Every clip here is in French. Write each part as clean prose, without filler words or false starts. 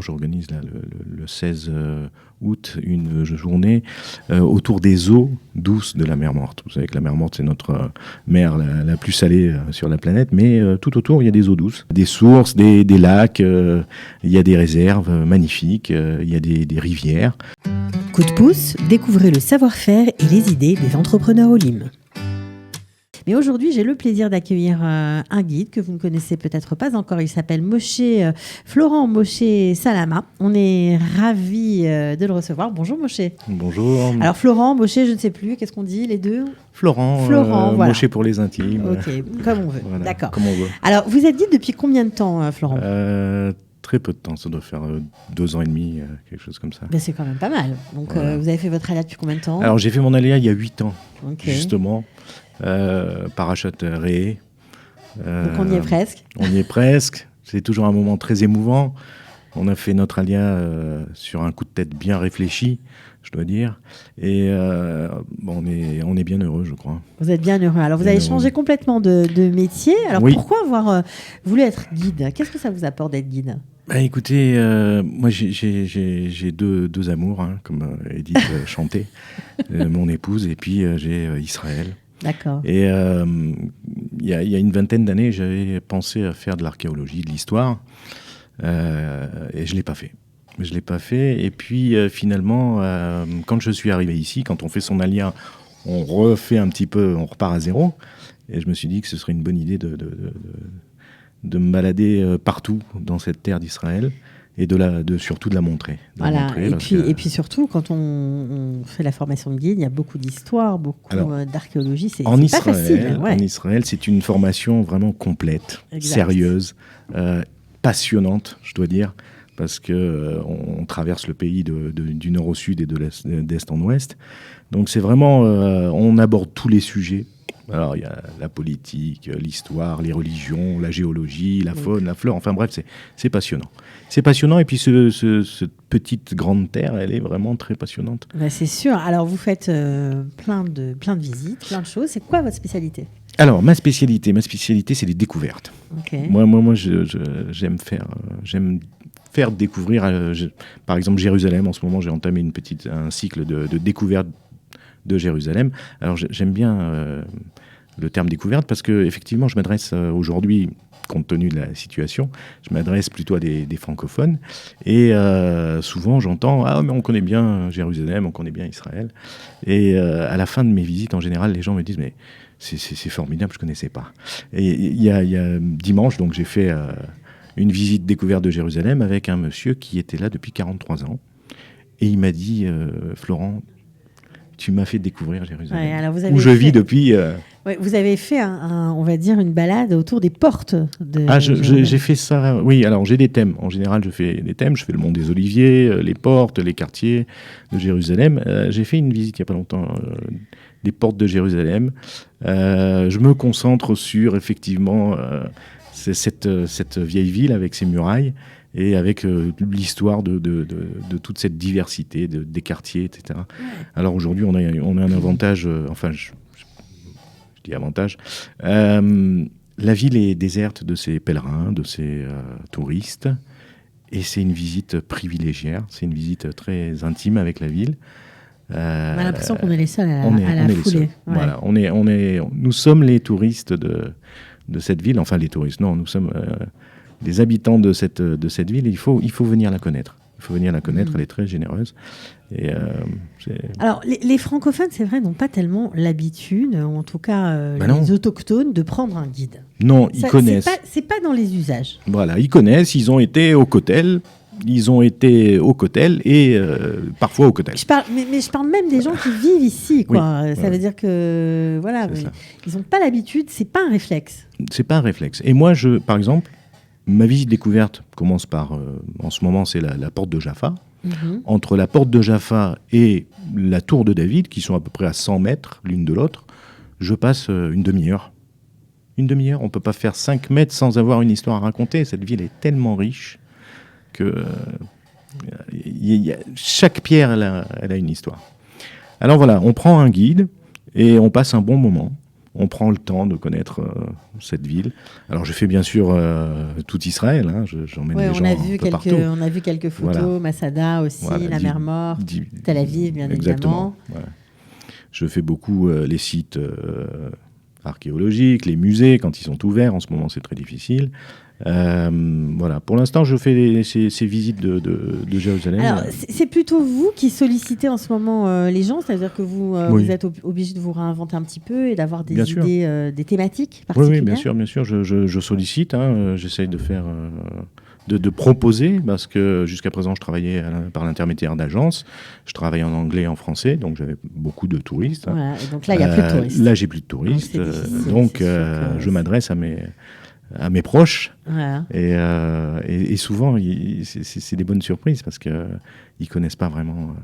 J'organise là, le 16 août une journée autour des eaux douces de la mer Morte. Vous savez que la mer Morte, c'est notre mer la plus salée sur la planète, mais tout autour, il y a des eaux douces, des sources, des lacs, il y a des réserves magnifiques, il y a des rivières. Coup de pouce, découvrez le savoir-faire et les idées des entrepreneurs au Lim. Mais aujourd'hui, j'ai le plaisir d'accueillir un guide que vous ne connaissez peut-être pas encore. Il s'appelle Florent Mosché Salama. On est ravis de le recevoir. Bonjour Mosché. Bonjour. Alors Florent, Mosché, je ne sais plus. Qu'est-ce qu'on dit les deux ? Florent, voilà. Mosché pour les intimes. Ok, comme on veut. Voilà, d'accord. Comme on veut. Alors, vous êtes guide depuis combien de temps, Florent ? Très peu de temps, ça doit faire 2 ans et demi, quelque chose comme ça. Ben, c'est quand même pas mal. Donc, voilà. Vous avez fait votre aléa depuis combien de temps ? Alors, j'ai fait mon aléa il y a 8 ans, okay. Justement. Parachute-ré. Donc on y est presque. On y est presque. C'est toujours un moment très émouvant. On a fait notre alia sur un coup de tête bien réfléchi, je dois dire. Et on est bien heureux, je crois. Vous êtes bien heureux. Alors vous avez changé complètement de métier. Alors oui. Pourquoi avoir voulu être guide ? Qu'est-ce que ça vous apporte d'être guide ? Écoutez, moi j'ai deux amours, hein, comme Edith chantait, mon épouse, et puis j'ai Israël. D'accord. Et il y a une vingtaine d'années, j'avais pensé à faire de l'archéologie, de l'histoire, et je ne l'ai pas fait. Et puis finalement, quand je suis arrivé ici, quand on fait son alia, on refait un petit peu, on repart à zéro. Et je me suis dit que ce serait une bonne idée de me balader partout dans cette terre d'Israël et surtout de la montrer. Voilà. Et puis surtout, quand on fait la formation de guide, il y a beaucoup d'histoire, beaucoup d'archéologie. C'est pas facile. Ouais. En Israël, c'est une formation vraiment complète, sérieuse, passionnante, je dois dire, parce qu'on traverse le pays du nord au sud et d'est en ouest. Donc c'est vraiment, on aborde tous les sujets. Alors, il y a la politique, l'histoire, les religions, la géologie, la faune, la flore. Enfin bref, c'est passionnant. C'est passionnant. Et puis, cette petite grande terre, elle est vraiment très passionnante. Ben, c'est sûr. Alors, vous faites plein de visites, plein de choses. C'est quoi votre spécialité ? Alors, ma spécialité, c'est les découvertes. Okay. Moi, j'aime faire découvrir, par exemple, Jérusalem. En ce moment, j'ai entamé un cycle de découverte de Jérusalem. Alors j'aime bien le terme découverte parce que effectivement je m'adresse aujourd'hui, compte tenu de la situation, je m'adresse plutôt à des francophones et souvent j'entends mais on connaît bien Jérusalem, on connaît bien Israël et à la fin de mes visites en général les gens me disent mais c'est formidable, je connaissais pas. Et il y a dimanche donc j'ai fait une visite découverte de Jérusalem avec un monsieur qui était là depuis 43 ans et il m'a dit Florent, tu m'as fait découvrir Jérusalem, où je vis depuis... vous avez fait, on va dire, une balade autour des portes de j'ai fait ça, oui. Alors, j'ai des thèmes. En général, je fais des thèmes. Je fais le Mont des Oliviers, les portes, les quartiers de Jérusalem. J'ai fait une visite il n'y a pas longtemps des portes de Jérusalem. Je me concentre sur, effectivement, cette vieille ville avec ses murailles et avec l'histoire de toute cette diversité des quartiers, etc. Ouais. Alors aujourd'hui, on a un avantage, je dis avantage, la ville est déserte de ses pèlerins, de ses touristes, et c'est une visite privilégiée, c'est une visite très intime avec la ville. On a l'impression qu'on est les seuls à la fouler. Ouais. Voilà, nous sommes les touristes de cette ville, enfin les touristes, non, nous sommes... les habitants de cette ville, il faut venir la connaître. Elle est très généreuse. Et alors, les francophones, c'est vrai, n'ont pas tellement l'habitude, ou en tout cas les autochtones, de prendre un guide. Non, ils connaissent. C'est pas dans les usages. Voilà, ils connaissent, ils ont été au Kotel. Et parfois au Kotel. Mais je parle même des gens qui vivent ici, quoi. Oui, ça veut dire que, voilà, ils n'ont pas l'habitude, c'est pas un réflexe. C'est pas un réflexe. Et moi, par exemple, ma visite découverte commence par, en ce moment, c'est la porte de Jaffa. Mm-hmm. Entre la porte de Jaffa et la tour de David, qui sont à peu près à 100 mètres l'une de l'autre, je passe une demi-heure. Une demi-heure, on ne peut pas faire 5 mètres sans avoir une histoire à raconter. Cette ville est tellement riche que chaque pierre, elle a une histoire. Alors voilà, on prend un guide et on passe un bon moment. on prend le temps de connaître cette ville. Alors je fais bien sûr tout Israël, hein, j'emmène les gens un peu partout. On a vu quelques photos, Masada aussi, la mer Morte, Tel Aviv bien évidemment. Voilà. Je fais beaucoup les sites archéologiques, les musées quand ils sont ouverts. En ce moment, c'est très difficile. Voilà. Pour l'instant, je fais ces visites de Jérusalem. Alors, c'est plutôt vous qui sollicitez en ce moment les gens, c'est-à-dire que vous êtes obligé de vous réinventer un petit peu et d'avoir des idées, des thématiques particulières. Oui, bien sûr. Je sollicite. Hein, j'essaye de faire... De proposer, parce que jusqu'à présent, je travaillais par l'intermédiaire d'agences. Je travaille en anglais et en français, donc j'avais beaucoup de touristes. Voilà, et donc là, il n'y a plus de touristes. Là, j'ai plus de touristes. Donc, je m'adresse à mes proches. Voilà. Et souvent, c'est des bonnes surprises, parce qu'ils ne connaissent pas vraiment...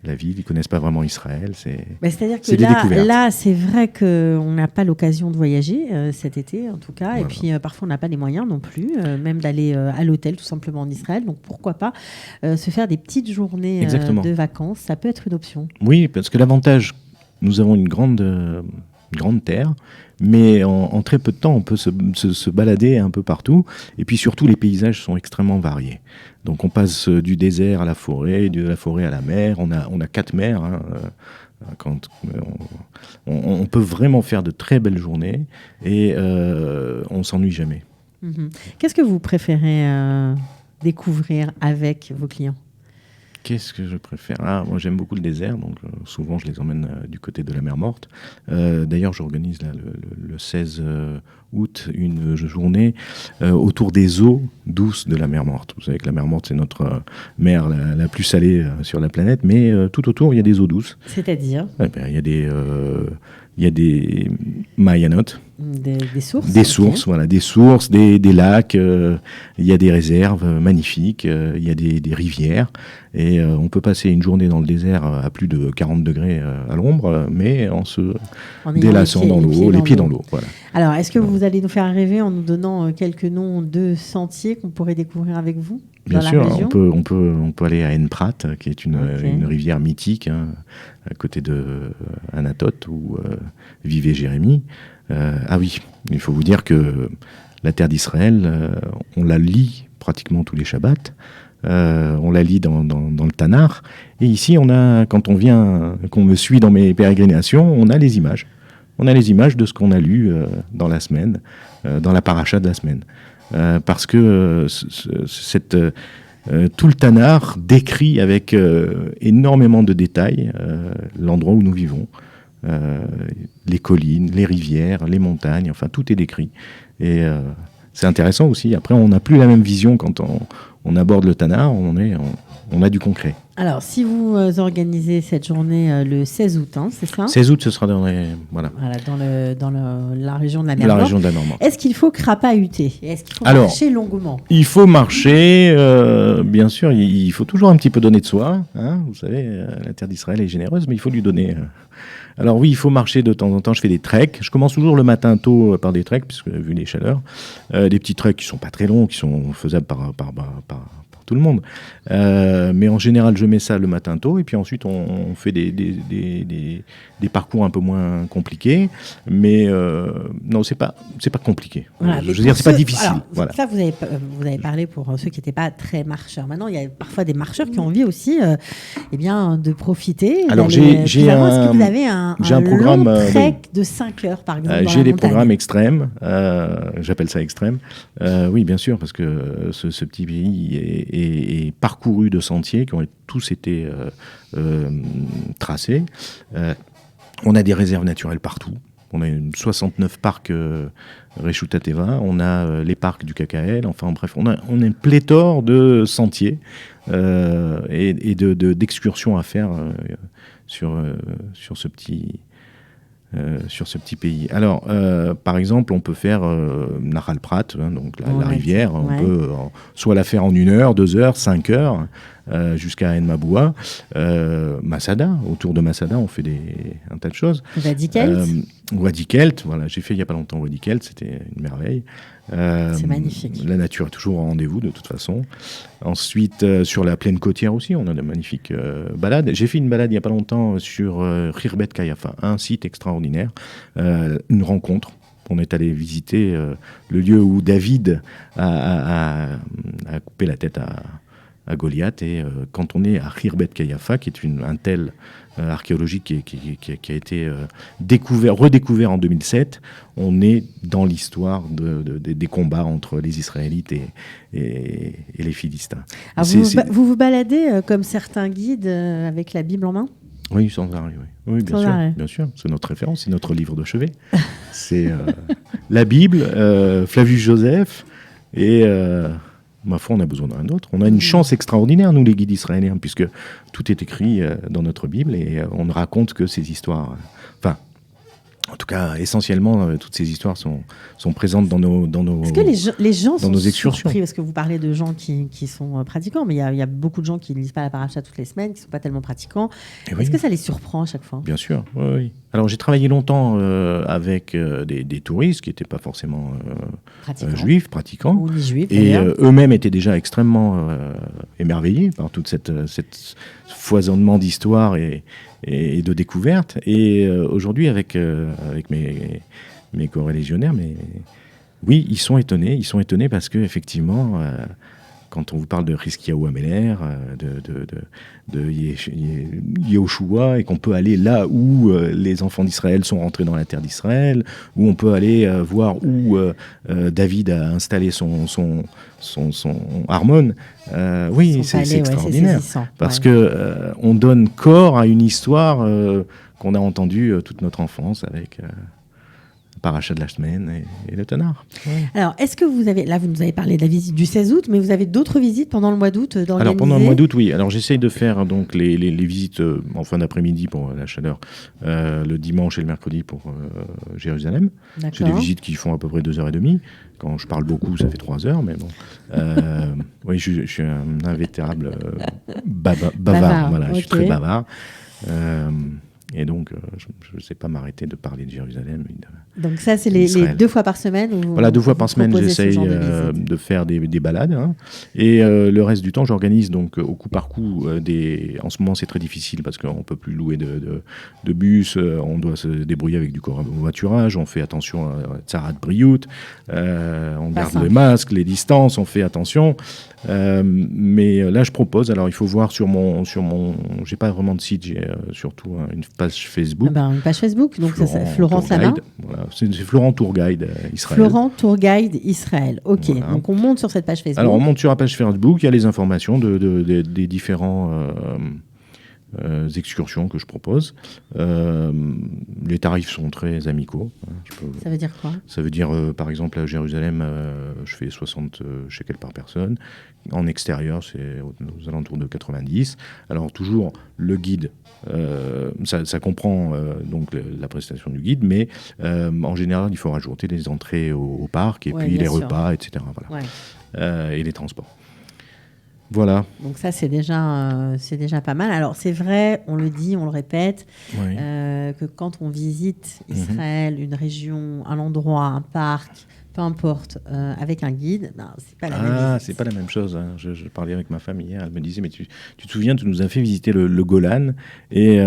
la ville, ils ne connaissent pas vraiment Israël. C'est-à-dire que là, c'est vrai qu'on n'a pas l'occasion de voyager cet été, en tout cas. Voilà. Et puis, parfois, on n'a pas les moyens non plus, même d'aller à l'hôtel, tout simplement, en Israël. Donc, pourquoi pas se faire des petites journées de vacances. Ça peut être une option. Oui, parce que l'avantage, nous avons une grande terre, mais en très peu de temps, on peut se balader un peu partout. Et puis, surtout, les paysages sont extrêmement variés. Donc on passe du désert à la forêt, de la forêt à la mer. On a 4 mers. Hein, on peut vraiment faire de très belles journées et on ne s'ennuie jamais. Qu'est-ce que vous préférez découvrir avec vos clients ? Qu'est-ce que je préfère ? Moi, j'aime beaucoup le désert, donc souvent je les emmène du côté de la mer Morte. D'ailleurs, j'organise là, le 16 août une journée autour des eaux douces de la mer Morte. Vous savez que la mer Morte, c'est notre mer la plus salée sur la planète, mais tout autour, il y a des eaux douces. C'est-à-dire ? Il y a des Mayanotes. Des sources. Des sources, voilà, des sources, des lacs. Il y a des réserves magnifiques. Il y a des rivières. Et on peut passer une journée dans le désert à plus de 40 degrés à l'ombre, mais en se délassant dans l'eau, les pieds dans l'eau. Voilà. Alors, est-ce que vous allez nous faire rêver en nous donnant quelques noms de sentiers qu'on pourrait découvrir avec vous ? Bien sûr, on peut aller à Enprat, qui est une rivière mythique, hein, à côté de Anatote, où vivait Jérémie. Oui, il faut vous dire que la terre d'Israël, on la lit pratiquement tous les Shabbats. On la lit dans le Tanakh. Et ici, quand qu'on me suit dans mes pérégrinations, on a les images. On a les images de ce qu'on a lu dans la semaine, dans la paracha de la semaine. Parce que tout le Tanakh décrit avec énormément de détails l'endroit où nous vivons. Les collines, les rivières, les montagnes, enfin tout est décrit. Et c'est intéressant aussi. Après, on n'a plus la même vision quand on aborde le Tanakh, on a du concret. Alors, si vous organisez cette journée le 16 août, hein, c'est ça ? 16 août, ce sera dans la région de la mer Morte. Est-ce qu'il faut crapahuter ? Est-ce qu'il faut marcher longuement ? Il faut marcher, bien sûr, il faut toujours un petit peu donner de soi. Hein, vous savez, la terre d'Israël est généreuse, mais il faut lui donner... Alors oui, il faut marcher de temps en temps. Je fais des treks. Je commence toujours le matin tôt par des treks, puisque vu les chaleurs. Des petits treks qui ne sont pas très longs, qui sont faisables par tout le monde. Mais en général, je mets ça le matin tôt, et puis ensuite, on fait des parcours un peu moins compliqués. Mais non, c'est pas compliqué. Voilà, je veux dire, c'est pas difficile. Alors, voilà. Ça, vous avez parlé pour ceux qui n'étaient pas très marcheurs. Maintenant, il y a parfois des marcheurs qui ont envie aussi de profiter. Alors, est-ce que vous avez un programme long trek de 5 heures, par exemple, j'ai des programmes extrêmes. J'appelle ça extrême. Oui, bien sûr, parce que ce petit pays est parcouru de sentiers qui ont tous été tracés. On a des réserves naturelles partout. On a 69 parcs Reshut HaTeva. On a les parcs du KKL. Enfin, bref, on a une pléthore de sentiers et d'excursions à faire sur ce petit pays. Alors, par exemple, on peut faire Nahal Prat, donc la rivière. On peut soit la faire en 1 heure, 2 heures, 5 heures. jusqu'à Ain Maboua, Masada, autour de Masada, on fait un tas de choses. Wadi Kelt. Wadi Kelt, voilà, j'ai fait il n'y a pas longtemps Wadi Kelt, c'était une merveille. C'est magnifique. La nature est toujours au rendez-vous de toute façon. Ensuite, sur la plaine côtière aussi, on a de magnifiques balades. J'ai fait une balade il n'y a pas longtemps sur Khirbet Kayafa, un site extraordinaire, une rencontre. On est allé visiter le lieu où David a coupé la tête à Goliath. Et quand on est à Khirbet Kayafa, qui est un tel archéologique qui a été redécouvert en 2007, on est dans l'histoire des combats entre les Israélites et les Philistins. Alors vous baladez comme certains guides avec la Bible en main ? Oui, sans arrêt, oui. Oui, bien sûr. C'est notre référence, c'est notre livre de chevet. C'est la Bible, Flavius Joseph et... ma foi, on a besoin d'un autre. On a une chance extraordinaire, nous, les guides israéliens, puisque tout est écrit dans notre Bible et on ne raconte que ces histoires. En tout cas, essentiellement, toutes ces histoires sont présentes dans nos Est-ce que les gens sont excursions. Surpris, parce que vous parlez de gens qui sont pratiquants, mais il y a beaucoup de gens qui ne lisent pas la paracha toutes les semaines, qui ne sont pas tellement pratiquants. Est-ce que ça les surprend à chaque fois ? Bien sûr, oui. Alors, j'ai travaillé longtemps avec des touristes qui n'étaient pas forcément juifs, pratiquants. Ou ni juifs, et eux-mêmes étaient déjà extrêmement émerveillés par toute cette foisonnement d'histoires et de découvertes. Et aujourd'hui, avec mes co-religionnaires, oui, ils sont étonnés. Ils sont étonnés parce qu'effectivement, quand on vous parle de Hiskiyahu Améler, de Yehoshua, et qu'on peut aller là où les enfants d'Israël sont rentrés dans la terre d'Israël, où on peut aller voir où David a installé son Harmon, oui, c'est extraordinaire. Parce que on donne corps à une histoire qu'on a entendue toute notre enfance avec... Paracha de la semaine et le Tanakh. Ouais. Alors, est-ce que vous nous avez parlé de la visite du 16 août, mais vous avez d'autres visites pendant le mois d'août d'organiser ? Alors, pendant le mois d'août, oui. Alors, j'essaye de faire donc, les visites en fin d'après-midi pour la chaleur, le dimanche et le mercredi pour Jérusalem. D'accord. C'est des visites qui font à peu près 2h30. Quand je parle beaucoup, ça fait 3 heures, mais bon. Oui, je suis un invétérable bavard. Voilà, okay. Je suis très bavard. Et donc, je ne sais pas m'arrêter de parler de Jérusalem. Donc ça, c'est les 2 fois par semaine Voilà, 2 fois par semaine, j'essaye de faire des balades. Hein. Et le reste du temps, j'organise donc au coup par coup En ce moment, c'est très difficile parce qu'on ne peut plus louer de bus. On doit se débrouiller avec du covoiturage. On fait attention à Tzarat Briout. On garde les masques, les distances. On fait attention. Mais là, je propose. Alors, il faut voir sur mon. J'ai pas vraiment de site. J'ai surtout une page Facebook. Une page Facebook. Donc, c'est Florent Sama. Voilà, c'est Florent Tourguide Israël. Florent Tourguide Israël. Ok. Voilà. Donc, on monte sur cette page Facebook. Alors, on monte sur la page Facebook. Il y a les informations des différents excursions que je propose. Les tarifs sont très amicaux. Ça veut dire quoi ? Ça veut dire, par exemple, à Jérusalem, je fais 60 shekels par personne. En extérieur, c'est aux alentours de 90. Alors, toujours, le guide, ça comprend donc la prestation du guide, mais en général, il faut rajouter les entrées au parc, et puis les repas, etc. Voilà. Ouais. Et les transports. Voilà. Donc ça, c'est déjà pas mal. Alors, c'est vrai, on le dit, on le répète, oui. Que quand on visite Israël, une région, un endroit, un parc, peu importe, avec un guide, c'est pas la même chose. C'est pas la même chose. Hein. Je parlais avec ma femme hier, elle me disait, mais tu te souviens, tu nous as fait visiter le Golan. Et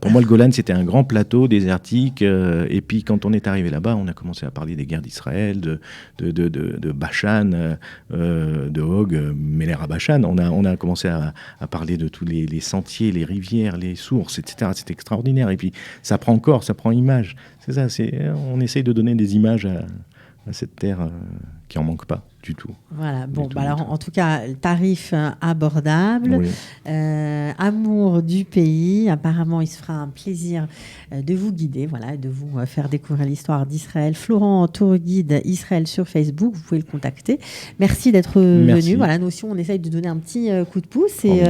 pour moi, le Golan, c'était un grand plateau désertique. Et puis, quand on est arrivé là-bas, on a commencé à parler des guerres d'Israël, de Bashan, de Og, Meler à Bashan. On a commencé à parler de tous les sentiers, les rivières, les sources, etc. C'était extraordinaire. Et puis, ça prend corps, ça prend image. C'est ça, on essaye de donner des images à cette terre qui en manque pas du tout. Voilà, bon, alors en tout cas, tarif abordable, oui. Amour du pays. Apparemment, il se fera un plaisir de vous guider, voilà, de vous faire découvrir l'histoire d'Israël. Florent Tourguide Israël sur Facebook, vous pouvez le contacter. Merci d'être venu. Voilà, nous aussi, on essaye de donner un petit coup de pouce et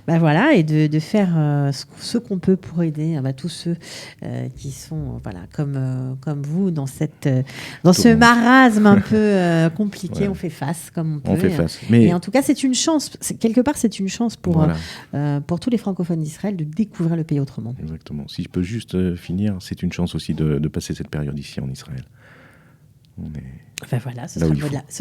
voilà, et de faire ce qu'on peut pour aider tous ceux qui sont comme vous dans ce marasme un peu compliqué, on fait face comme on peut. On fait face. Et en tout cas, c'est une chance. Quelque part, c'est une chance pour tous les francophones d'Israël de découvrir le pays autrement. Exactement. Si je peux juste finir, c'est une chance aussi de passer cette période ici en Israël. Voilà, ce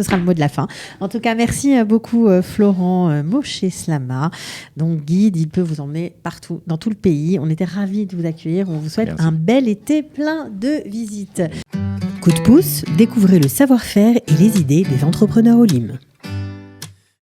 sera le mot de la fin. En tout cas, merci beaucoup Florent Moshe Slama. Donc guide, il peut vous emmener partout, dans tout le pays. On était ravis de vous accueillir. On vous souhaite un bel été plein de visites. Coup de pouce, découvrez le savoir-faire et les idées des entrepreneurs au Lim.